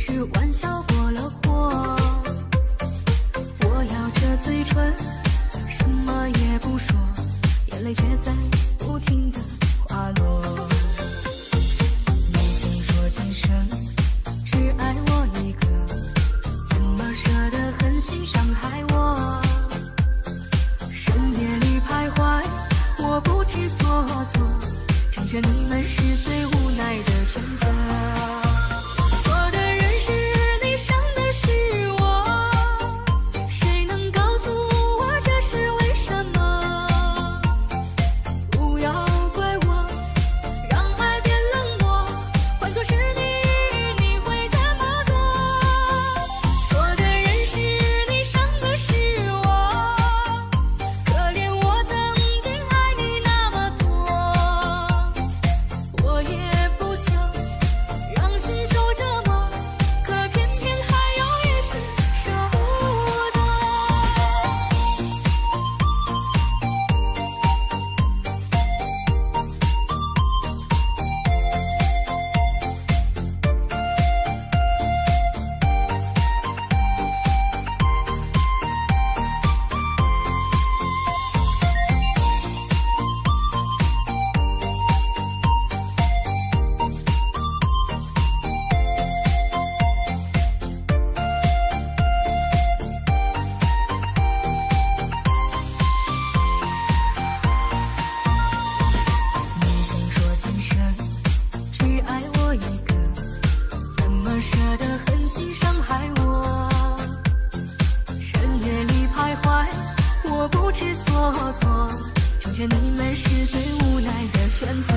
是玩笑过了火。我咬着嘴唇，什么也不说，眼泪却在不停地滑落。你曾说今生只爱我一个，怎么舍得狠心伤害我？深夜里徘徊，我不知所措，成全你们是最无奈的选择。错的人是你，伤的是我，谁能告诉我这是为什么？不要怪我，让爱变冷漠，换作是你，你会怎么做？错的人是你，伤的是我，可怜我曾经爱你那么多。我也不想让心受折磨，可偏偏还有一丝舍不得。你曾说今生只爱我一个，怎么舍得狠心伤害我？深夜里徘徊，我不知所措，成全你们是最无奈的选择。